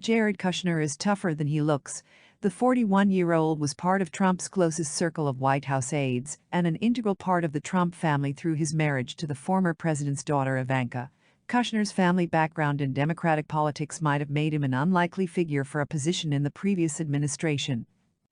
Jared Kushner is tougher than he looks. The 41-year-old was part of Trump's closest circle of White House aides and an integral part of the Trump family through his marriage to the former president's daughter Ivanka. Kushner's family background in Democratic politics might have made him an unlikely figure for a position in the previous administration.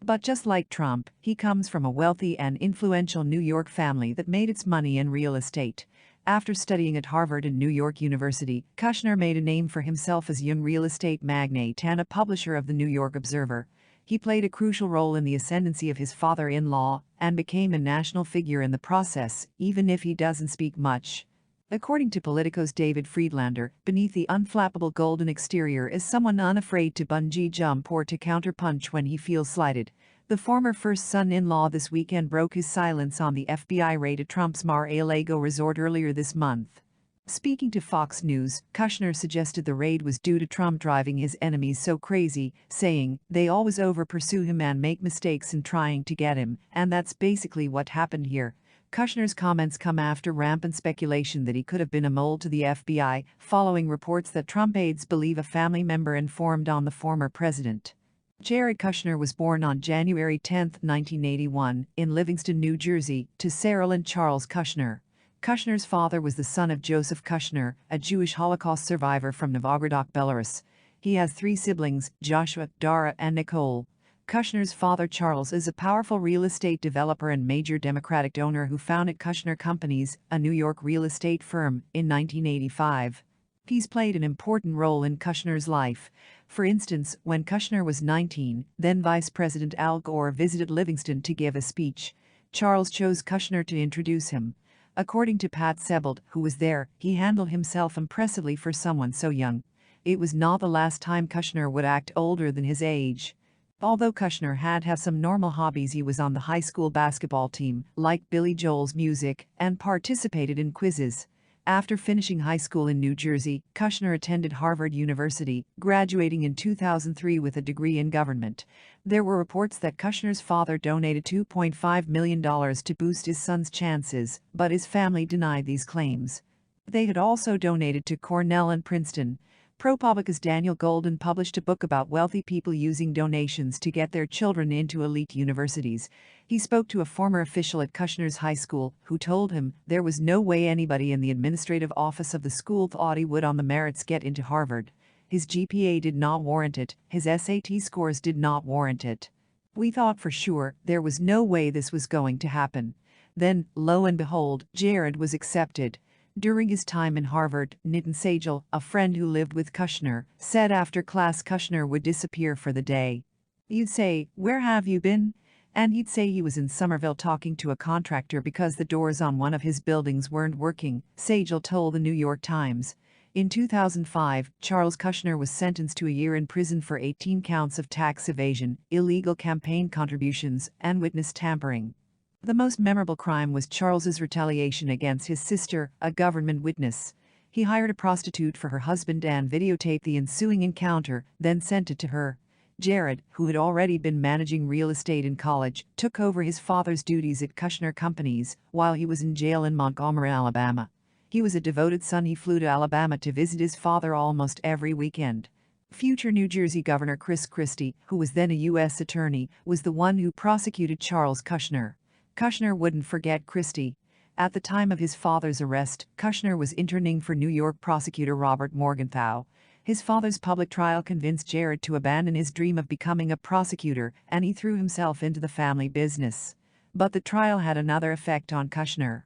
But just like Trump, he comes from a wealthy and influential New York family that made its money in real estate. After studying at Harvard and New York University, Kushner made a name for himself as a young real estate magnate and a publisher of the New York Observer. He played a crucial role in the ascendancy of his father-in-law and became a national figure in the process, even if he doesn't speak much. According to Politico's David Friedlander, beneath the unflappable golden exterior is someone unafraid to bungee jump or to counterpunch when he feels slighted. The former first son-in-law this weekend broke his silence on the FBI raid at Trump's Mar-a-Lago resort earlier this month. Speaking to Fox News, Kushner suggested the raid was due to Trump driving his enemies so crazy, saying, "They always over-pursue him and make mistakes in trying to get him, and that's basically what happened here." Kushner's comments come after rampant speculation that he could have been a mole to the FBI, following reports that Trump aides believe a family member informed on the former president. Jared Kushner was born on January 10, 1981, in Livingston, New Jersey, to Cyril and Charles Kushner. Kushner's father was the son of Joseph Kushner, a Jewish Holocaust survivor from Novgorod, Belarus. He has 3 siblings, Joshua, Dara, and Nicole. Kushner's father, Charles, is a powerful real estate developer and major Democratic donor who founded Kushner Companies, a New York real estate firm, in 1985. He's played an important role in Kushner's life. For instance, when Kushner was 19, then Vice President Al Gore visited Livingston to give a speech. Charles chose Kushner to introduce him. According to Pat Sebald, who was there, he handled himself impressively for someone so young. It was not the last time Kushner would act older than his age. Although Kushner had some normal hobbies, he was on the high school basketball team, liked Billy Joel's music, and participated in quizzes. After finishing high school in New Jersey, Kushner attended Harvard University, graduating in 2003 with a degree in government. There were reports that Kushner's father donated $2.5 million to boost his son's chances, but his family denied these claims. They had also donated to Cornell and Princeton. ProPublica's Daniel Golden published a book about wealthy people using donations to get their children into elite universities. He spoke to a former official at Kushner's high school who told him there was no way anybody in the administrative office of the school thought he would on the merits get into Harvard. His GPA did not warrant it, his SAT scores did not warrant it. We thought for sure there was no way this was going to happen. Then, lo and behold, Jared was accepted. During his time in Harvard, Nitin Sahgal, a friend who lived with Kushner, said after class Kushner would disappear for the day. You'd say, "Where have you been?" And he'd say he was in Somerville talking to a contractor because the doors on one of his buildings weren't working, Sahgal told the New York Times. In 2005, Charles Kushner was sentenced to a year in prison for 18 counts of tax evasion, illegal campaign contributions, and witness tampering. The most memorable crime was Charles's retaliation against his sister, a government witness. He hired a prostitute for her husband and videotaped the ensuing encounter, then sent it to her. Jared, who had already been managing real estate in college, took over his father's duties at Kushner Companies while he was in jail in Montgomery, Alabama. He was a devoted son. He flew to Alabama to visit his father almost every weekend. Future New Jersey Governor Chris Christie, who was then a U.S. attorney, was the one who prosecuted Charles Kushner. Kushner wouldn't forget Christie. At the time of his father's arrest, Kushner was interning for New York prosecutor Robert Morgenthau. His father's public trial convinced Jared to abandon his dream of becoming a prosecutor, and he threw himself into the family business. But the trial had another effect on Kushner.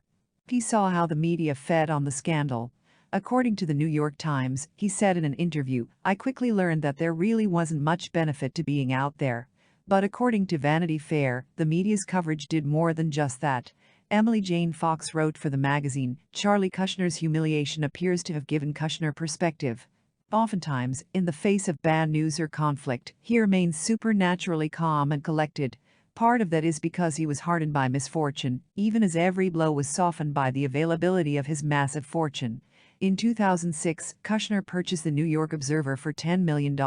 He saw how the media fed on the scandal. According to the New York Times, he said in an interview, "I quickly learned that there really wasn't much benefit to being out there." But according to Vanity Fair, the media's coverage did more than just that. Emily Jane Fox wrote for the magazine, "Charlie Kushner's humiliation appears to have given Kushner perspective. Oftentimes, in the face of bad news or conflict, he remains supernaturally calm and collected. Part of that is because he was hardened by misfortune, even as every blow was softened by the availability of his massive fortune." In 2006, Kushner purchased the New York Observer for $10 million.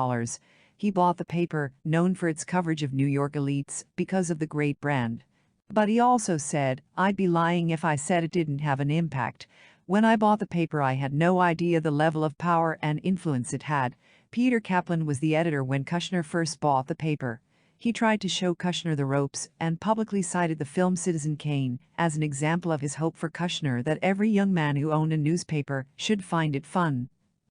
He bought the paper, known for its coverage of New York elites, because of the great brand. But he also said, "I'd be lying if I said it didn't have an impact. When I bought the paper, I had no idea the level of power and influence it had. Peter Kaplan was the editor when Kushner first bought the paper. He tried to show Kushner the ropes and publicly cited the film Citizen Kane as an example of his hope for Kushner that every young man who owned a newspaper should find it fun.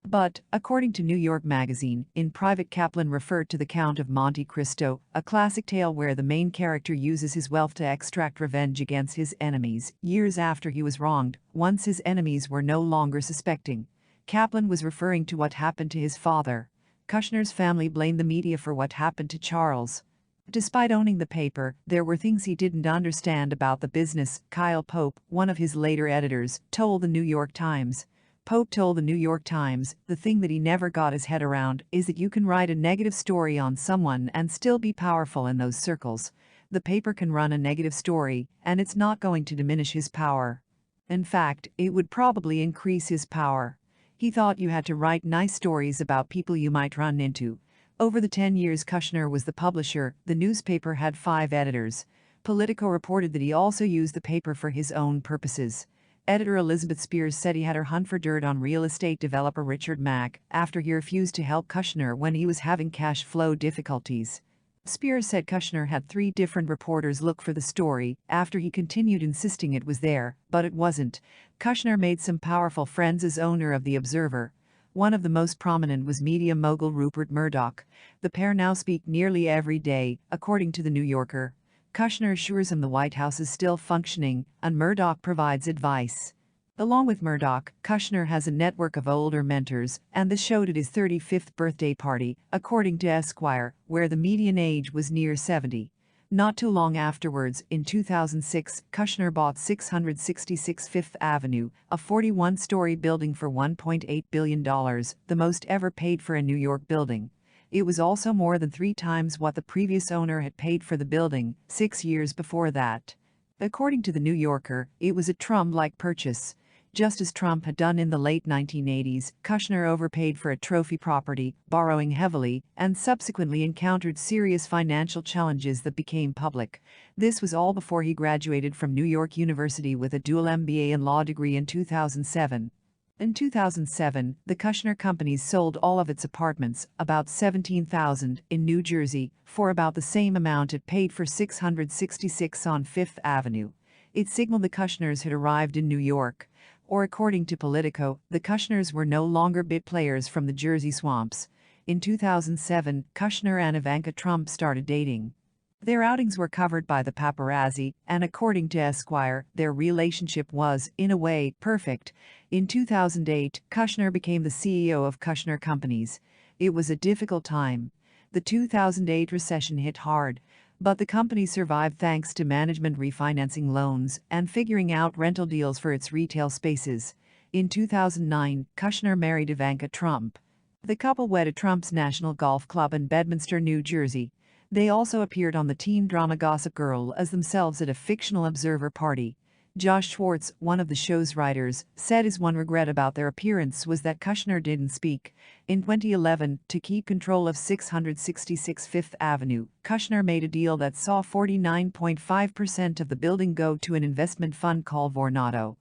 But, according to New York Magazine, in private Kaplan referred to the Count of Monte Cristo, a classic tale where the main character uses his wealth to extract revenge against his enemies, years after he was wronged, once his enemies were no longer suspecting. Kaplan was referring to what happened to his father. Kushner's family blamed the media for what happened to Charles. Despite owning the paper, there were things he didn't understand about the business, Kyle Pope, one of his later editors, told the New York Times. Pope told the New York Times, "The thing that he never got his head around is that you can write a negative story on someone and still be powerful in those circles. The paper can run a negative story, and it's not going to diminish his power. In fact, it would probably increase his power." He thought you had to write nice stories about people you might run into. Over the 10 years Kushner was the publisher, the newspaper had 5 editors. Politico reported that he also used the paper for his own purposes. Editor Elizabeth Spears said he had her hunt for dirt on real estate developer Richard Mack after he refused to help Kushner when he was having cash flow difficulties. Spears said Kushner had 3 different reporters look for the story after he continued insisting it was there, but it wasn't. Kushner made some powerful friends as owner of The Observer. One of the most prominent was media mogul Rupert Murdoch. The pair now speak nearly every day, according to The New Yorker. Kushner assures him the White House is still functioning, and Murdoch provides advice. Along with Murdoch, Kushner has a network of older mentors, and this showed at his 35th birthday party, according to Esquire, where the median age was near 70. Not too long afterwards, in 2006, Kushner bought 666 Fifth Avenue, a 41-story building for $1.8 billion, the most ever paid for a New York building. It was also more than 3 times what the previous owner had paid for the building, 6 years before that. According to The New Yorker, it was a Trump-like purchase. Just as Trump had done in the late 1980s, Kushner overpaid for a trophy property, borrowing heavily, and subsequently encountered serious financial challenges that became public. This was all before he graduated from New York University with a dual MBA and law degree in 2007. In 2007, the Kushner companies sold all of its apartments, about 17,000, in New Jersey, for about the same amount it paid for 666 on Fifth Avenue. It signaled the Kushners had arrived in New York. Or according to Politico, the Kushners were no longer bit players from the Jersey swamps. In 2007, Kushner and Ivanka Trump started dating. Their outings were covered by the paparazzi, and according to Esquire, their relationship was, in a way, perfect. In 2008, Kushner became the CEO of Kushner Companies. It was a difficult time. The 2008 recession hit hard, but the company survived thanks to management refinancing loans and figuring out rental deals for its retail spaces. In 2009, Kushner married Ivanka Trump. The couple wed at Trump's National Golf Club in Bedminster, New Jersey. They also appeared on the teen drama Gossip Girl as themselves at a fictional Observer party. Josh Schwartz, one of the show's writers, said his one regret about their appearance was that Kushner didn't speak. In 2011, to keep control of 666 Fifth Avenue, Kushner made a deal that saw 49.5% of the building go to an investment fund called Vornado.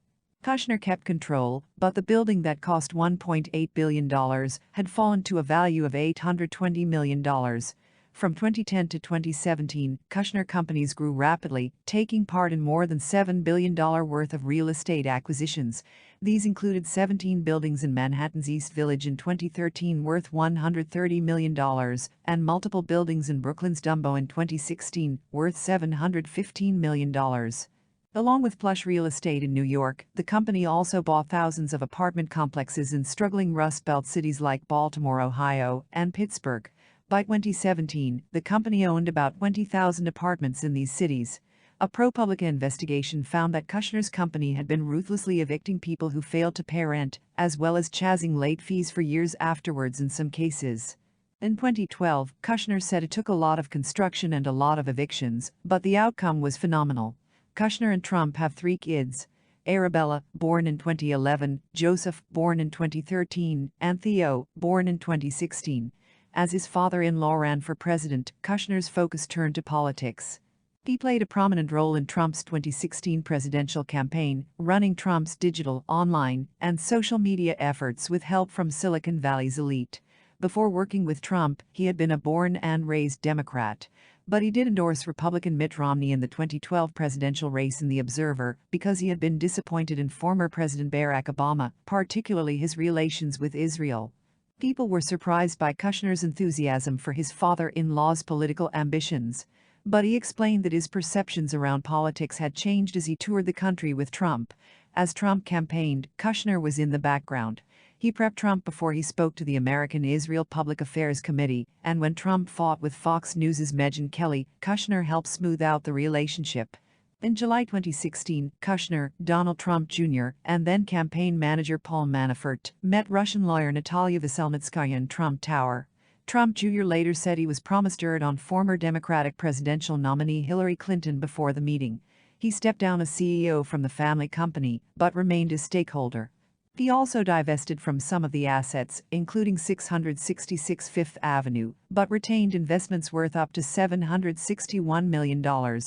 Kushner kept control, but the building that cost $1.8 billion had fallen to a value of $820 million. From 2010 to 2017, Kushner Companies grew rapidly, taking part in more than $7 billion worth of real estate acquisitions. These included 17 buildings in Manhattan's East Village in 2013 worth $130 million, and multiple buildings in Brooklyn's Dumbo in 2016 worth $715 million. Along with plush real estate in New York, the company also bought thousands of apartment complexes in struggling Rust Belt cities like Baltimore, Ohio, and Pittsburgh. By 2017, the company owned about 20,000 apartments in these cities. A ProPublica investigation found that Kushner's company had been ruthlessly evicting people who failed to pay rent, as well as chasing late fees for years afterwards in some cases. In 2012, Kushner said it took a lot of construction and a lot of evictions, but the outcome was phenomenal. Kushner and Trump have 3 kids: Arabella, born in 2011, Joseph, born in 2013, and Theo, born in 2016. As his father-in-law ran for president, Kushner's focus turned to politics. He played a prominent role in Trump's 2016 presidential campaign, running Trump's digital, online, and social media efforts with help from Silicon Valley's elite. Before working with Trump, he had been a born and raised Democrat. But he did endorse Republican Mitt Romney in the 2012 presidential race in The Observer because he had been disappointed in former President Barack Obama, particularly his relations with Israel. People were surprised by Kushner's enthusiasm for his father-in-law's political ambitions. But he explained that his perceptions around politics had changed as he toured the country with Trump. As Trump campaigned, Kushner was in the background. He prepped Trump before he spoke to the American Israel Public Affairs Committee, and when Trump fought with Fox News' Megyn Kelly, Kushner helped smooth out the relationship. In July 2016, Kushner, Donald Trump Jr., and then campaign manager Paul Manafort met Russian lawyer Natalia Veselnitskaya in Trump Tower. Trump Jr. later said he was promised dirt on former Democratic presidential nominee Hillary Clinton before the meeting. He stepped down as CEO from the family company, but remained a stakeholder. He also divested from some of the assets, including 666 Fifth Avenue, but retained investments worth up to $761 million.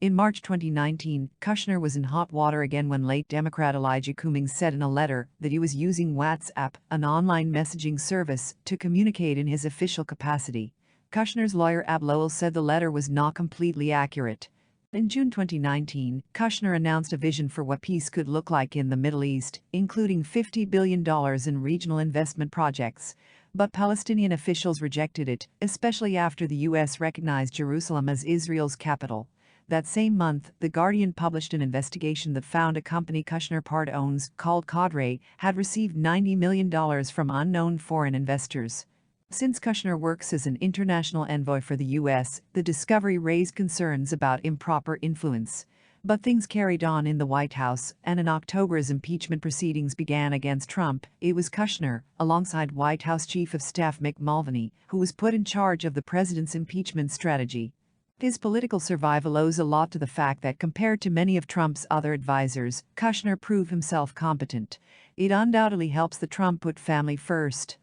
In March 2019, Kushner was in hot water again when late Democrat Elijah Cummings said in a letter that he was using WhatsApp, an online messaging service, to communicate in his official capacity. Kushner's lawyer Ab Lowell said the letter was not completely accurate. In June 2019, Kushner announced a vision for what peace could look like in the Middle East, including $50 billion in regional investment projects. But Palestinian officials rejected it, especially after the U.S. recognized Jerusalem as Israel's capital. That same month, The Guardian published an investigation that found a company Kushner part owns, called Cadre, had received $90 million from unknown foreign investors. Since Kushner works as an international envoy for the U.S., the discovery raised concerns about improper influence. But things carried on in the White House, and in October as impeachment proceedings began against Trump, it was Kushner, alongside White House Chief of Staff Mick Mulvaney, who was put in charge of the president's impeachment strategy. His political survival owes a lot to the fact that compared to many of Trump's other advisors, Kushner proved himself competent. It undoubtedly helps the Trump put family first.